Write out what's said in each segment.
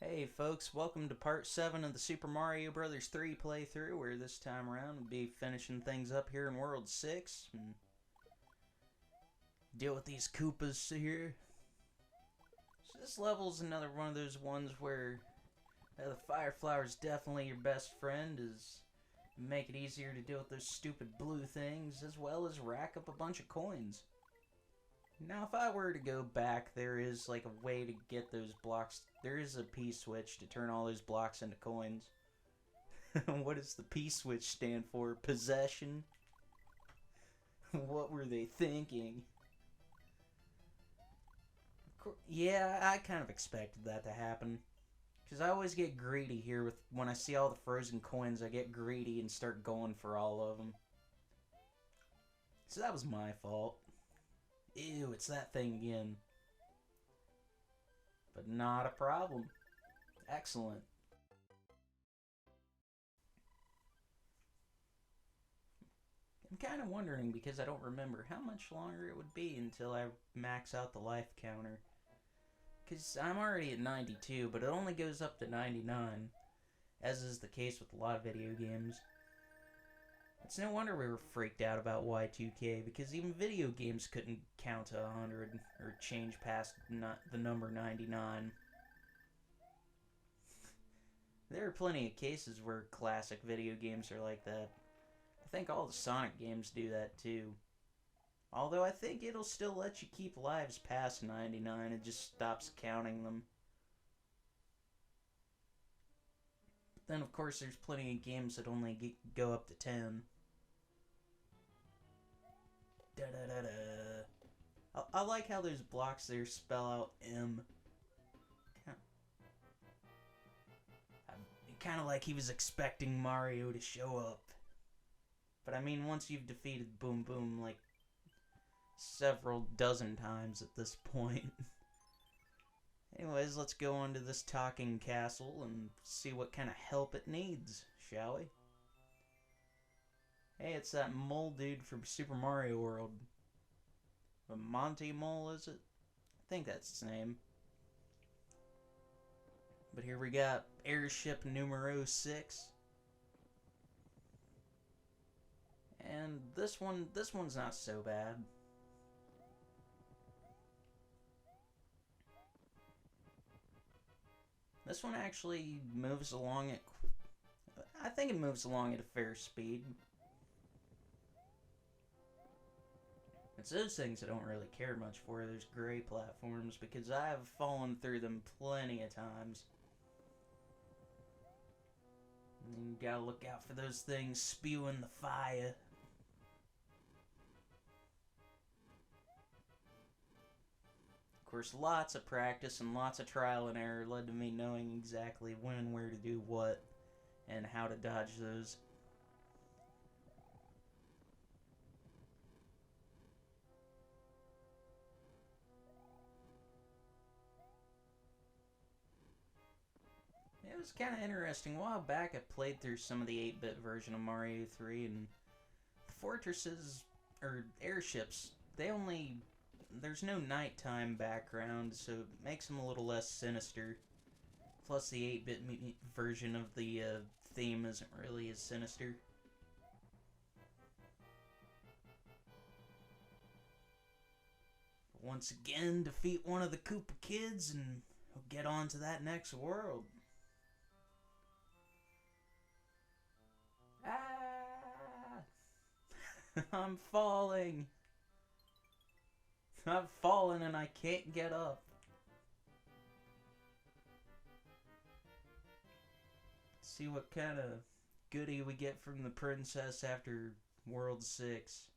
Hey folks, welcome to part 7 of the Super Mario Bros. 3 playthrough, where this time around we'll be finishing things up here in World 6 and deal with these Koopas here. So this level's another one of those ones where the Fire Flower is definitely your best friend, is make it easier to deal with those stupid blue things, as well as rack up a bunch of coins. Now, if I were to go back, there is like a way to get those blocks. There is a P-switch to turn all those blocks into coins. What does the P-switch stand for? Possession? What were they thinking? Yeah, I kind of expected that to happen. Because I always get greedy here with when I see all the frozen coins, I get greedy and start going for all of them. So that was my fault. Ew, it's that thing again. But not a problem. Excellent. I'm kind of wondering, because I don't remember, how much longer it would be until I max out the life counter. Because I'm already at 92, but it only goes up to 99, as is the case with a lot of video games. It's no wonder we were freaked out about Y2K, because even video games couldn't count to 100 or change past the number 99. There are plenty of cases where classic video games are like that. I think all the Sonic games do that too. Although I think it'll still let you keep lives past 99, it just stops counting them. But then of course there's plenty of games that only go up to 10. Da-da-da-da. I like how those blocks there spell out M. Kind of like he was expecting Mario to show up. But I mean, once you've defeated Boom Boom like several dozen times at this point. Anyways, let's go on to this talking castle and see what kind of help it needs, shall we? Hey, it's that mole dude from Super Mario World. A Monty Mole, is it? I think that's its name. But here we got airship numero 6. And this one's not so bad. This one actually moves along at, I think it moves along at a fair speed. It's those things I don't really care much for, those gray platforms, because I have fallen through them plenty of times. And you gotta look out for those things spewing the fire. Of course, lots of practice and lots of trial and error led to me knowing exactly when and where to do what, and how to dodge those. It was kind of interesting. A while back I played through some of the 8-bit version of Mario 3, and the fortresses, or airships, there's no nighttime background, so it makes them a little less sinister. Plus the 8-bit version of the theme isn't really as sinister. Once again, defeat one of the Koopa kids and we'll get on to that next world. Ah! I'm falling. I've fallen and I can't get up. Let's see what kind of goodie we get from the princess after World 6.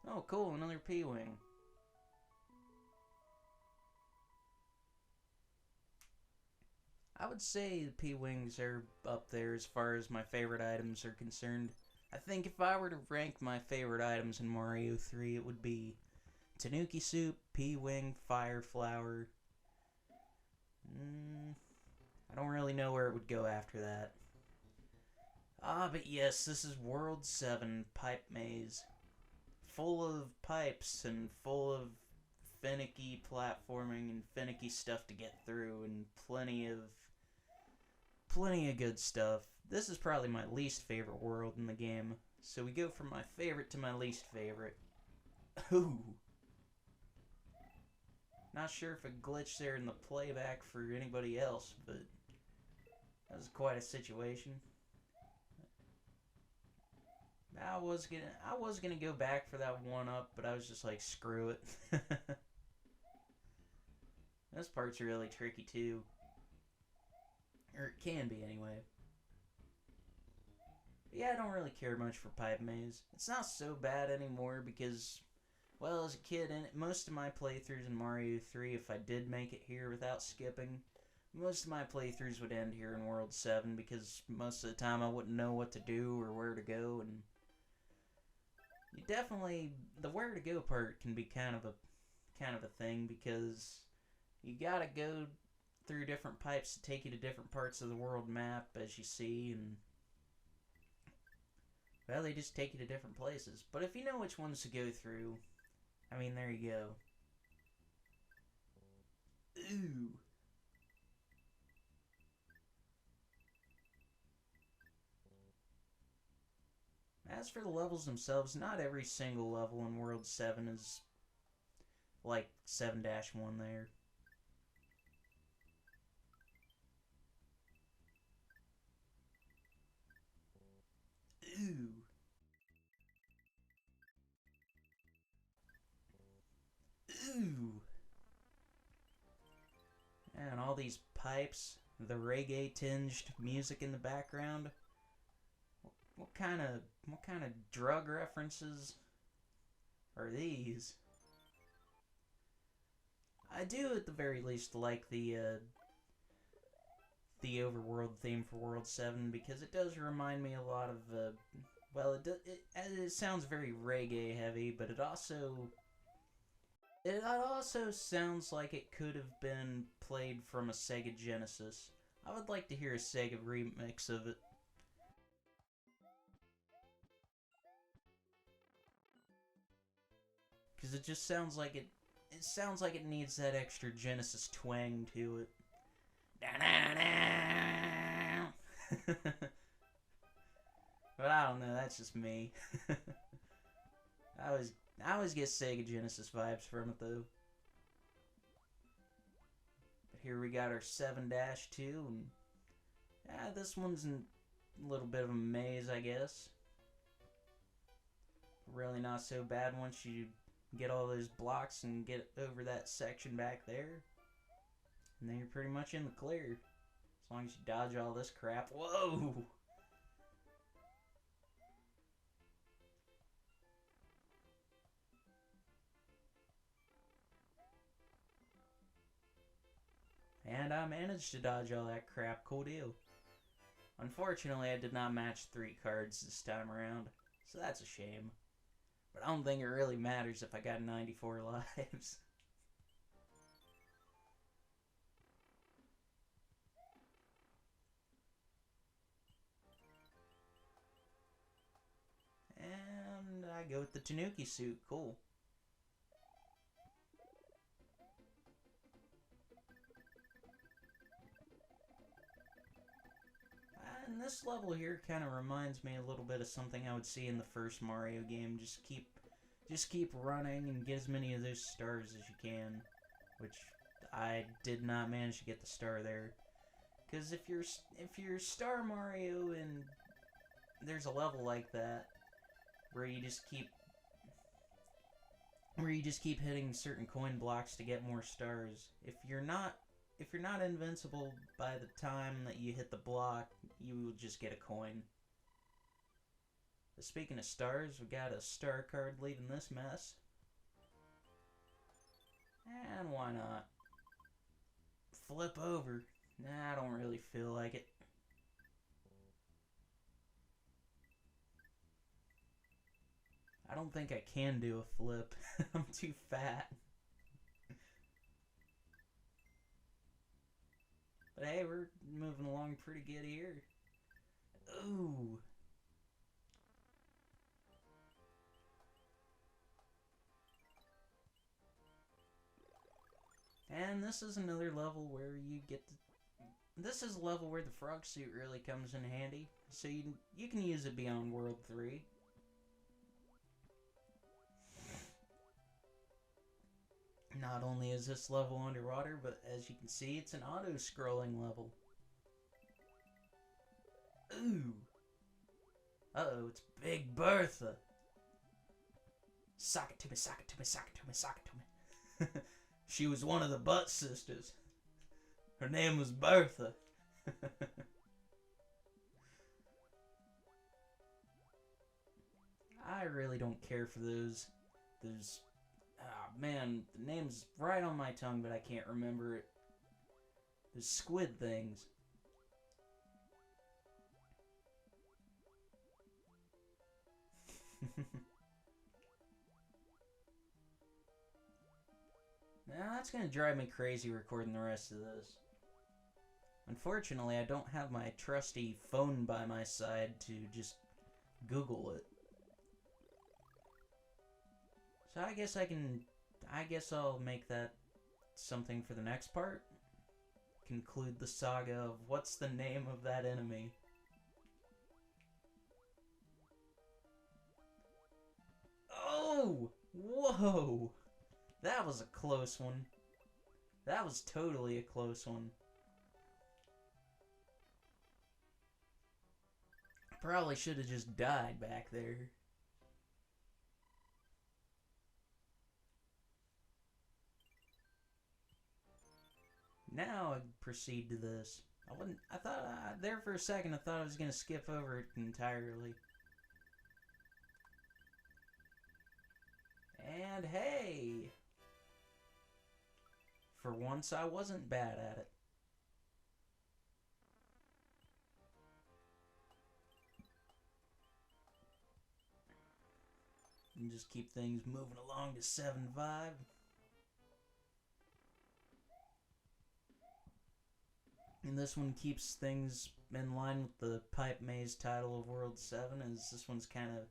Oh, cool, another P-Wing. I would say the P-Wings are up there as far as my favorite items are concerned. I think if I were to rank my favorite items in Mario 3, it would be Tanuki Soup, P-Wing, Fire Flower. I don't really know where it would go after that. Ah, but yes, this is World 7, Pipe Maze. Full of pipes and full of finicky platforming and finicky stuff to get through, and and plenty of good stuff. This is probably my least favorite world in the game. So we go from my favorite to my least favorite. Ooh. Not sure if it glitched there in the playback for anybody else, but that was quite a situation. I was gonna go back for that 1-up, but I was just like, screw it. This part's really tricky too. Or it can be anyway. But yeah, I don't really care much for Pipe Maze. It's not so bad anymore because, well, as a kid, most of my playthroughs in Mario 3, if I did make it here without skipping, most of my playthroughs would end here in World 7 because most of the time I wouldn't know what to do or where to go, and you definitely, the where to go part can be kind of a thing because you gotta go through different pipes to take you to different parts of the world map, as you see, and well, they just take you to different places. But if you know which ones to go through, I mean, there you go. Ooh. As for the levels themselves, not every single level in World 7 is like 7-1 there. Ooh. Ooh. And all these pipes, the reggae-tinged music in the background. What kind of drug references are these? I do at the very least like the overworld theme for World 7 because it does remind me a lot of well, it sounds very reggae heavy, but it also sounds like it could have been played from a Sega Genesis. I would like to hear a Sega remix of it. Because it just sounds like it sounds like it needs that extra Genesis twang to it. But I don't know, that's just me. I always get Sega Genesis vibes from it though. But here we got our 7-2, and this one's a little bit of a maze, I guess. Really not so bad once you get all those blocks and get over that section back there. And then you're pretty much in the clear. As long as you dodge all this crap. Whoa! And I managed to dodge all that crap. Cool deal. Unfortunately, I did not match 3 cards this time around. So that's a shame. But I don't think it really matters if I got 94 lives. And I go with the Tanuki suit. Cool. And this level here kind of reminds me a little bit of something I would see in the first Mario game. Just keep running and get as many of those stars as you can. Which I did not manage to get the star there. Because if you're Star Mario and there's a level like that where you just keep hitting certain coin blocks to get more stars. If you're not invincible by the time that you hit the block, you will just get a coin. But speaking of stars, we got a star card leaving this mess. And why not? Flip over. Nah, I don't really feel like it. I don't think I can do a flip. I'm too fat. But hey, we're moving along pretty good here. Ooh. And this is another level where you get to... This is a level where the frog suit really comes in handy. So you can use it beyond World 3. Not only is this level underwater, but as you can see, it's an auto-scrolling level. Ooh! Uh-oh, it's Big Bertha! Sock it to me, sock it to me, sock it to me, sock it to me. She was one of the Butt Sisters. Her name was Bertha. I really don't care for those... Ah, man, the name's right on my tongue, but I can't remember it. Those squid things. Now, that's gonna drive me crazy recording the rest of this. Unfortunately, I don't have my trusty phone by my side to just Google it. So I guess I'll make that something for the next part. Conclude the saga of what's the name of that enemy. Oh! Whoa! That was a close one. That was totally a close one. Probably should have just died back there. Now I proceed to this. I thought, there for a second I thought I was gonna skip over it entirely. And hey! For once I wasn't bad at it. And just keep things moving along to 7-5. And this one keeps things in line with the pipe maze title of World 7, as this one's kind of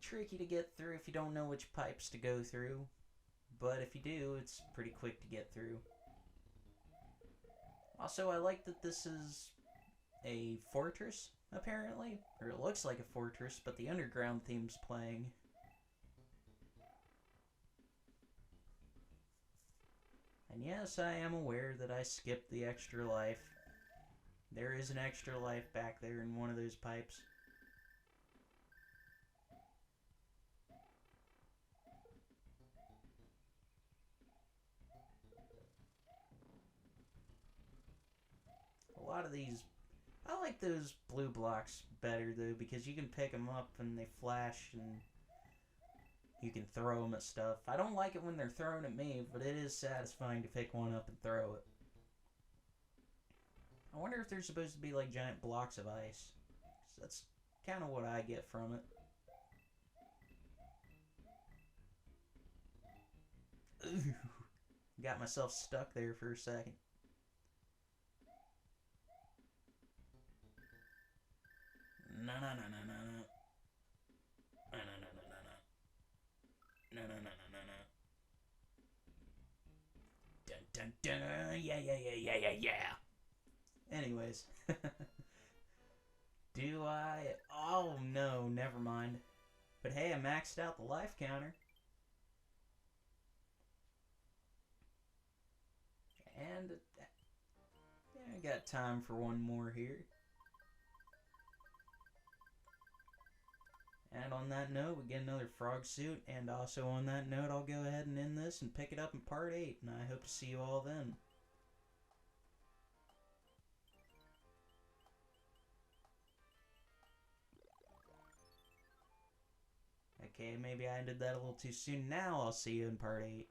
tricky to get through if you don't know which pipes to go through. But if you do, it's pretty quick to get through. Also, I like that this is a fortress, apparently. Or it looks like a fortress, but the underground theme's playing. And yes, I am aware that I skipped the extra life. There is an extra life back there in one of those pipes. A lot of these... I like those blue blocks better, though, because you can pick them up and they flash and you can throw them at stuff. I don't like it when they're thrown at me, but it is satisfying to pick one up and throw it. I wonder if they're supposed to be like giant blocks of ice. That's kind of what I get from it. Ooh, got myself stuck there for a second. No, no, no, no, no, no. No, no, no, no, no, no. No, no, no, no, no, no. Dun, dun, dun. Yeah, yeah, yeah, yeah, yeah, yeah. Anyways. Do I? Oh, no, never mind. But hey, I maxed out the life counter. And yeah, I got time for one more here. And on that note, we get another frog suit. And also on that note, I'll go ahead and end this and pick it up in part 8. And I hope to see you all then. Okay, maybe I ended that a little too soon. Now I'll see you in part 8.